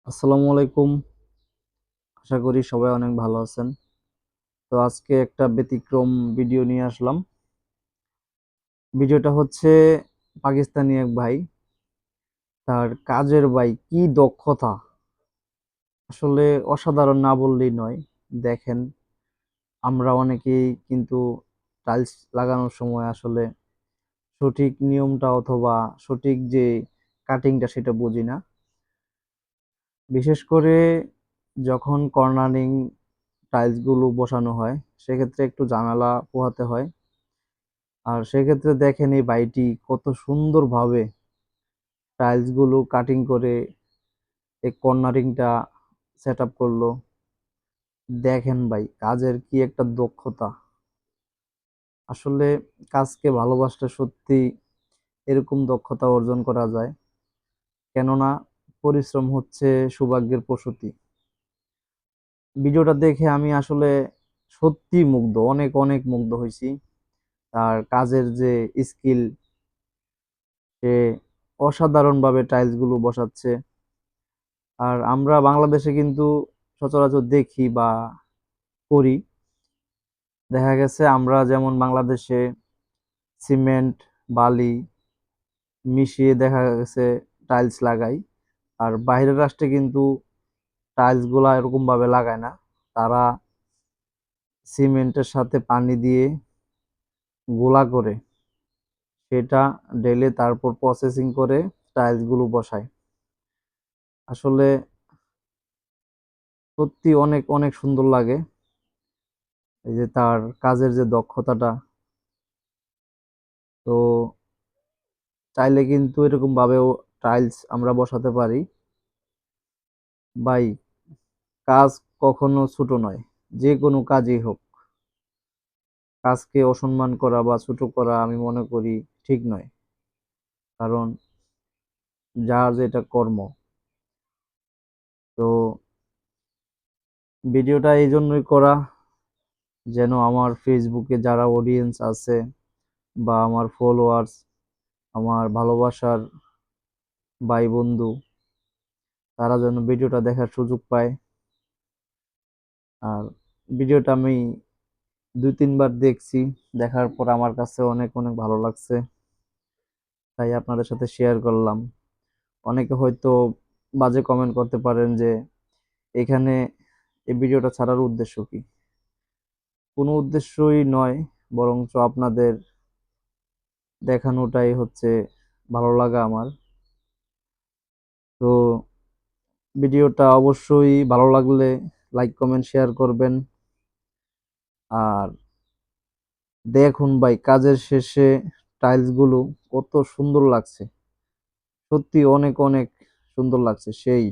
আসসালামু আলাইকুম। আশা করি সবাই অনেক ভালো আছেন। তো আজকে একটা ব্যতিক্রম ভিডিও নিয়ে আসলাম। ভিডিওটা হচ্ছে পাকিস্তানি এক ভাই, তার কাজের ভাই কি দক্ষতা, আসলে অসাধারণ না বললেই নয়। দেখেন, আমরা অনেকেই কিন্তু টাইলস লাগানোর সময় আসলে সঠিক নিয়মটা অথবা সঠিক যে কাটিংটা সেটা বুঝি না। বিশেষ করে যখন কর্নারিং টাইলস গুলো বসানো হয়, সেক্ষেত্রে একটু ঝামেলা পোহাতে হয়। আর সেক্ষেত্রে দেখেন এই ভাইটি কত সুন্দরভাবে টাইলস গুলো কাটিং করে এই কর্নারিংটা সেট আপ করলো। দেখেন ভাই, কাজের কি একটা দক্ষতা। আসলে কাজকে ভালোবাসলে সত্যি এরকম দক্ষতা অর্জন করা যায়। কেননা পরিশ্রম হচ্ছে সৌভাগ্যের প্রসূতি। ভিডিওটা দেখে আমি আসলে সত্যি মুগ্ধ, অনেক অনেক মুগ্ধ হয়েছি। তার কাজের যে স্কিল, সে অসাধারণভাবে টাইলস গুলো বসাচ্ছে। আর আমরা বাংলাদেশে কিন্তু সচরাচর দেখি বা করি, দেখা গেছে আমরা যেমন বাংলাদেশে সিমেন্ট, বালি মিশিয়ে দেখা গেছে টাইলস লাগাই। আর বাইরের রাষ্ট্রে কিন্তু টাইলস গুলা এরকম ভাবে লাগায় না। তারা সিমেন্টের সাথে পানি দিয়ে গোলা করে সেটা ঢেলে তারপর প্রসেসিং করে টাইলস গুলো বসায়। আসলে সত্যি অনেক অনেক সুন্দর লাগে এই যে তার কাজের যে দক্ষতাটা। তো চাইলে কিন্তু এরকম ভাবেও টাইলস আমরা বসাতে পারি। ভাই, কাজ কখনো ছোট নয়। যে কোনো কাজই হোক, কাজকে অসম্মান করা বা ছোট করা আমি মনে করি ঠিক নয়। কারণ যার যেটা কর্ম। তো ভিডিওটা এই জন্যই করা, যেন আমার ফেসবুকে যারা অডিয়েন্স আছে বা আমার ফলোয়ার্স, আমার ভালোবাসার ভাই বন্ধু, তারা যেন ভিডিওটা দেখার সুযোগ পায়। আর ভিডিওটা আমি 2-3 বার দেখছি, দেখার পর আমার কাছে অনেক অনেক ভালো লাগছে, তাই আপনাদের সাথে শেয়ার করলাম। অনেকে হয়তো বাজে কমেন্ট করতে পারেন যে এখানে এই ভিডিওটা ছাড়ার উদ্দেশ্য কি। কোনো উদ্দেশ্যই নয়, বরঞ্চ আপনাদের দেখানোটাই হচ্ছে ভালো লাগা আমার। তো ভিডিওটা অবশ্যই ভালো লাগলে লাইক কমেন্ট শেয়ার করবেন। আর দেখুন ভাই, কাজের শেষে টাইলস গুলো কত সুন্দর লাগছে, সত্যি অনেক অনেক সুন্দর লাগছে সেই।